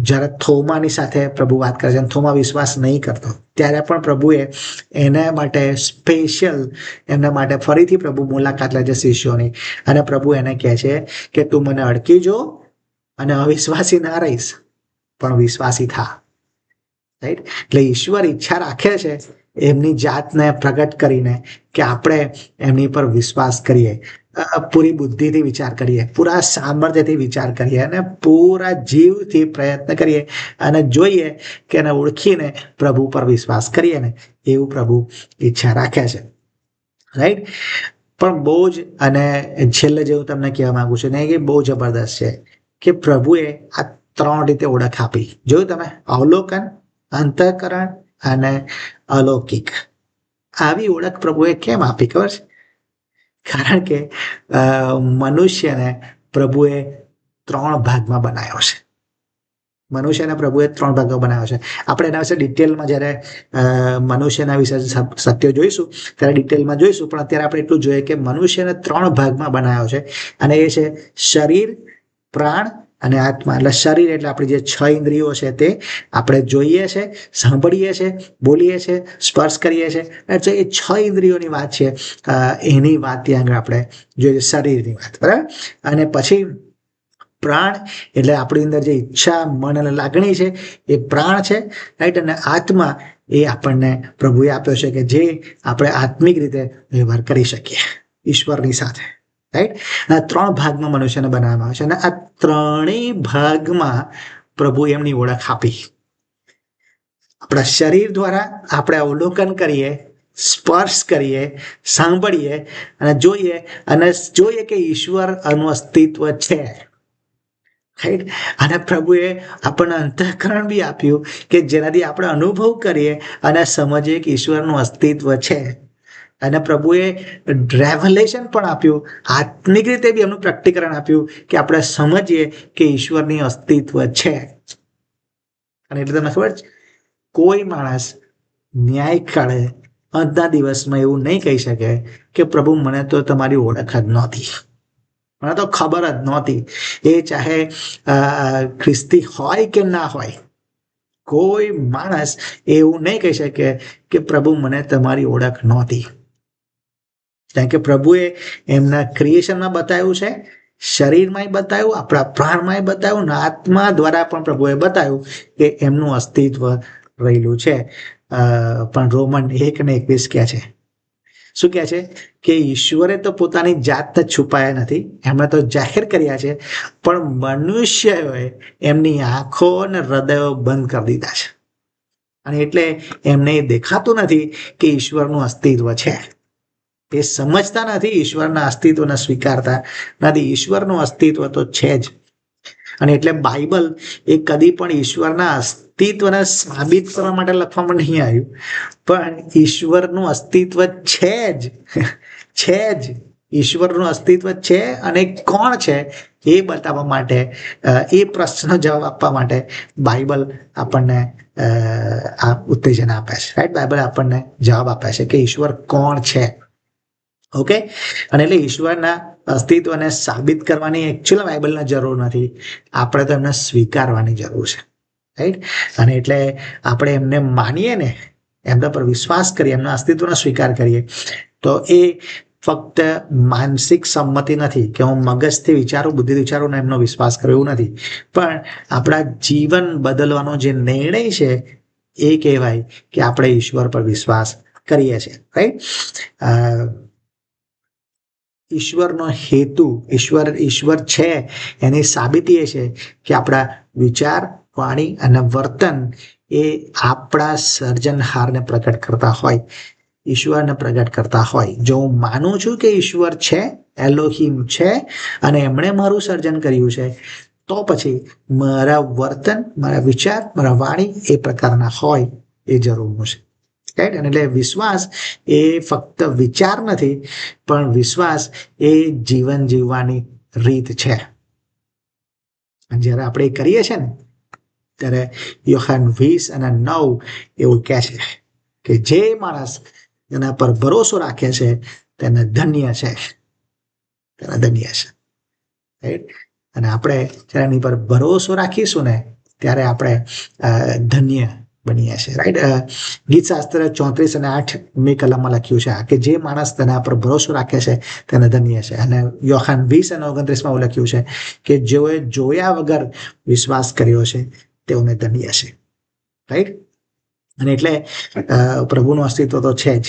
જ્યારે થોમાની સાથે પ્રભુ વાત કરે છે, થોમા વિશ્વાસ નહીં કરતો, ત્યારે પણ પ્રભુએ એના માટે સ્પેશિયલ, એમના માટે ફરીથી પ્રભુ મુલાકાત લે છે શિષ્યોની. અને પ્રભુ એને કહે છે કે તું મને અડકી જો અને અવિશ્વાસી ના રહીશ, પણ વિશ્વાસી થા, રાઈટ. એટલે ઈશ્વર ઈચ્છા રાખે છે એમની જાતને પ્રગટ કરીને કે આપણે એમની પર વિશ્વાસ કરીએ, પૂરી બુદ્ધિથી વિચાર કરીએ, પૂરા સામર્થ્યથી વિચાર કરીએ અને પૂરા જીવથી પ્રયત્ન કરીએ અને જોઈએ કે એને ઓળખીને પ્રભુ પર વિશ્વાસ કરીએ ને, એવું પ્રભુ ઈચ્છા રાખે છે, રાઈટ. પણ બહુ જ, અને છેલ્લે જેવું તમને કહેવા માંગુ છું ને, કે બહુ જબરદસ્ત છે કે પ્રભુએ આ 3 રીતે ઓળખ આપી. જોયું તમે? અવલોકન, અંતઃકરણ અને અલૌકિક. આવી ઓળખ પ્રભુએ કેમ આપી ખબર છે? કારણ કે મનુષ્યને પ્રભુએ 3 ભાગમાં બનાવ્યો છે. મનુષ્યને પ્રભુએ 3 ભાગમાં બનાવ્યો છે. આપણે એના વિશે ડિટેલમાં જ્યારે મનુષ્યના વિશે સત્ય જોઈશું ત્યારે ડિટેલમાં જોઈશું, પણ અત્યારે આપણે એટલું જોઈએ કે મનુષ્યને 3 ભાગમાં બનાવ્યો છે. અને એ છે શરીર, પ્રાણ અને આત્મા. એટલે શરીર એટલે આપણી જે 6 ઇન્દ્રિયો છે તે આપણે જોઈએ છે, સાંભળીએ છે, બોલીએ છે, સ્પર્શ કરીએ છે. એટલે એ 6 ઇન્દ્રિયોની વાત છે, એની વાત ત્યાં આગળ આપણે જોઈએ, શરીરની વાત. બરાબર. અને પછી પ્રાણ એટલે આપણી અંદર જે ઈચ્છા, મન અને લાગણી છે એ પ્રાણ છે, રાઈટ. અને આત્મા એ આપણને પ્રભુએ આપ્યો છે કે જે આપણે આત્મિક રીતે વ્યવહાર કરી શકીએ ઈશ્વરની સાથે, રાઈટ. આ 3 ભાગમાં મનુષ્યને બનાવવામાં આવે છે અને આ 3 ભાગમાં પ્રભુ એમની ઓળખ આપી. આપણા શરીર દ્વારા આપણે અવલોકન કરીએ, સ્પર્શ કરીએ, સાંભળીએ અને જોઈએ કે ઈશ્વરનું અસ્તિત્વ છે, રાઈટ. અને પ્રભુએ આપણને અંતઃકરણ બી આપ્યું કે જેનાથી આપણે અનુભવ કરીએ અને સમજીએ કે ઈશ્વરનું અસ્તિત્વ છે. અને પ્રભુએ રેવલેશન પણ આપ્યું, આત્મિક રીતે બી એમનું પ્રકટીકરણ આપ્યું કે આપણે સમજીએ કે ઈશ્વરની અસ્તિત્વ છે. અને એટલે તમને ખબર છે, કોઈ માણસ ન્યાય કાળે અંતના દિવસમાં એવું નહીં કહી શકે કે પ્રભુ મને તો તમારી ઓળખ જ નહોતી, મને તો ખબર જ નહોતી. એ ચાહે ખ્રિસ્તી હોય કે ના હોય, કોઈ માણસ એવું નહીં કહી શકે કે પ્રભુ મને તમારી ઓળખ નહોતી. કારણ કે પ્રભુએ એમના ક્રિએશનમાં બતાવ્યું છે, શરીરમાં બતાવ્યું, આપણા પ્રાણમાં બતાવ્યું, અને આત્મા દ્વારા પણ પ્રભુએ બતાવ્યું કે એમનું અસ્તિત્વ રહેલું છે. પણ રોમન 1:21 કહે છે, શું કહે છે કે ઈશ્વરે તો પોતાની જાત છુપાયા નથી, એમણે તો જાહેર કર્યા છે, પણ મનુષ્યોએ એમની આંખો અને હૃદયો બંધ કરી દીધા છે. અને એટલે એમને દેખાતું નથી કે ઈશ્વરનું અસ્તિત્વ છે. એ સમજતા નથી, ઈશ્વરના અસ્તિત્વને સ્વીકારતા નથી. ઈશ્વરનું અસ્તિત્વ તો છે જ. અને એટલે બાઇબલ એ કદી પણ ઈશ્વરના અસ્તિત્વને સાબિત કરવા માટે લખવામાં નહીં આવ્યું, પણ ઈશ્વરનું અસ્તિત્વ છે જ, છે જ. ઈશ્વરનું અસ્તિત્વ છે અને કોણ છે એ બતાવવા માટે, એ પ્રશ્નનો જવાબ આપવા માટે બાઇબલ આપણને આ ઉત્તેજન આપે છે, રાઈટ. બાઇબલ આપણને જવાબ આપે છે કે ઈશ્વર કોણ છે. ઓકે. અને એટલે ઈશ્વરના અસ્તિત્વને સાબિત કરવાની એકચ્યુઅલી બાઇબલને જરૂર નથી, આપણે તો એમને સ્વીકારવાની જરૂર છે, રાઈટ. અને એટલે આપણે એમને માનીએ ને, એમના પર વિશ્વાસ કરીએ, એમના અસ્તિત્વનો સ્વીકાર કરીએ, તો એ ફક્ત માનસિક સંમતિ નથી કે હું મગજથી વિચારું, બુદ્ધિથી વિચારું ને એમનો વિશ્વાસ કરું, એવું નથી. પણ આપણા જીવન બદલવાનો જે નિર્ણય છે એ કહેવાય કે આપણે ઈશ્વર પર વિશ્વાસ કરીએ છીએ, રાઈટ. ઈશ્વરનો હેતુ, ઈશ્વર છે એની સાબિતી એ છે કે આપણા વિચાર, વાણી અને વર્તન એ આપણા સર્જનહારને પ્રગટ કરતા હોય, ઈશ્વરને પ્રગટ કરતા હોય. જો હું માનું છું કે ઈશ્વર છે, એલોહીમ છે અને એમણે મારું સર્જન કર્યું છે, તો પછી મારા વર્તન, મારા વિચાર, મારા વાણી એ પ્રકારના હોય એ જરૂરનું છે, રાઈટ. અને એટલે વિશ્વાસ એ ફક્ત વિચાર નથી, પણ વિશ્વાસ એ જીવન જીવવાની રીત છે. જ્યારે આપણે કરીએ છીએ ને ત્યારે યોહાન 20:9 એવું કહે છે કે જે માણસ એના પર ભરોસો રાખે છે તેને ધન્ય છે, તેને ધન્ય છે, રાઈટ. અને આપણે જ્યારે એની પર ભરોસો રાખીશું ને ત્યારે આપણે ધન્ય બનીએ છીએ, રાઈટ. ગીતશાસ્ત્ર 34:8 કલમમાં લખ્યું છે કે જે માણસ તેના પર ભરોસો રાખે છે તેને ધન્ય છે. અને યોહાન 20:29 લખ્યું છે કે જેઓએ જોયા વગર વિશ્વાસ કર્યો છે તેઓને ધન્ય છે, રાઈટ. અને એટલે પ્રભુનું અસ્તિત્વ તો છે જ.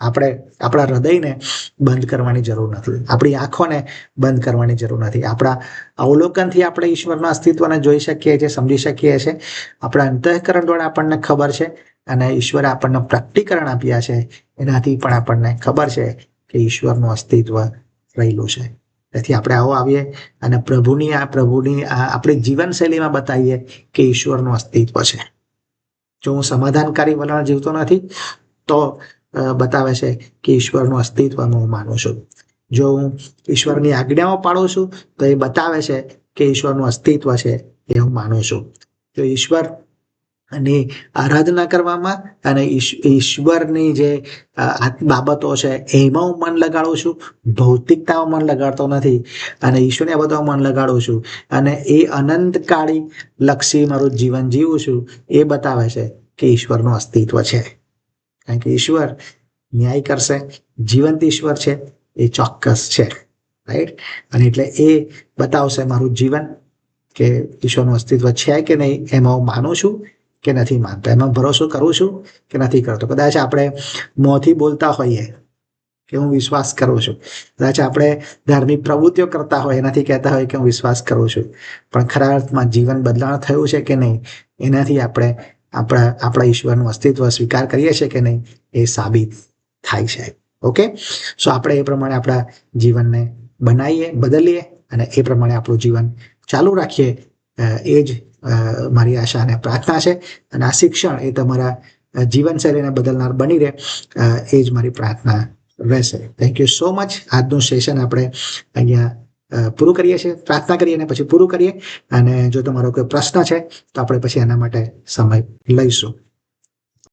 આપણે આપણા હૃદયને બંધ કરવાની જરૂર નથી, આપણી આંખોને બંધ કરવાની જરૂર નથી. આપણા અવલોકનથી આપણે ઈશ્વરના અસ્તિત્વને જોઈ શકીએ છીએ, સમજી શકીએ છીએ. આપણા અંતઃકરણ દ્વારા આપણને ખબર છે અને ઈશ્વરે આપણને પ્રકટીકરણ આપ્યા છે, એનાથી પણ આપણને ખબર છે કે ઈશ્વરનું અસ્તિત્વ રહેલું છે. તેથી આપણે આવીએ અને પ્રભુની આપણી જીવનશૈલીમાં બતાવીએ કે ઈશ્વરનું અસ્તિત્વ છે. જો હું સમાધાનકારી વલણ જીવતો નથી તો બતાવે છે કે ઈશ્વરનું અસ્તિત્વમાં હું માનું છું. જો હું ઈશ્વરની આજ્ઞાઓ પાળું છું તો એ બતાવે છે કે ઈશ્વરનું અસ્તિત્વ છે એ હું માનું છું. જો ઈશ્વર અને આરાધના કરવામાં અને ઈશ્વરની જે બાબતો છે એમાં હું મન લગાડું છું, ભૌતિકતામાં મન લગાડતો નથી અને ઈશ્વરની બાબતોમાં મન લગાડું છું અને એ અનંતકાળી લક્ષી મારું જીવન જીવું છું, એ બતાવે છે કે ઈશ્વરનું અસ્તિત્વ છે. કારણ કે ઈશ્વર ન્યાય કરશે, જીવંત ઈશ્વર છે, એ ચોક્કસ છે, રાઈટ. અને એટલે એ બતાવશે મારું જીવન કે ઈશ્વરનું અસ્તિત્વ છે કે નહીં, એમાં હું માનું છું કે નથી માનતો, એમાં ભરોસો કરું છું કે નથી કરતો. કદાચ આપણે મોંથી બોલતા હોઈએ કે હું વિશ્વાસ કરું છું, કદાચ આપણે ધાર્મિક પ્રવૃત્તિઓ કરતા હોય એનાથી કહેતા હોય કે હું વિશ્વાસ કરું છું, પણ ખરા અર્થમાં જીવન બદલાણ થયું છે કે નહીં, એનાથી આપણે આપણા ઈશ્વરનું અસ્તિત્વ સ્વીકાર કરીએ છીએ કે નહીં, એ સાબિત થાય છે. ઓકે, સો આપણે એ પ્રમાણે આપણા જીવનને બનાવીએ, બદલીએ અને એ પ્રમાણે આપણું જીવન ચાલુ રાખીએ. એ જ મારી આશા અને પ્રાર્થના છે. અને આ શિક્ષણ એ તમારા જીવનશૈલીને બદલનાર બની રહે, એ જ મારી પ્રાર્થના રહેશે. Thank you so much. આજનું સેશન આપણે અહીંયા પૂરું કરીએ છીએ, પ્રાર્થના કરીએ અને પછી પૂરું કરીએ. અને જો તમારો કોઈ પ્રશ્ન છે તો આપણે પછી એના માટે સમય લઈશું.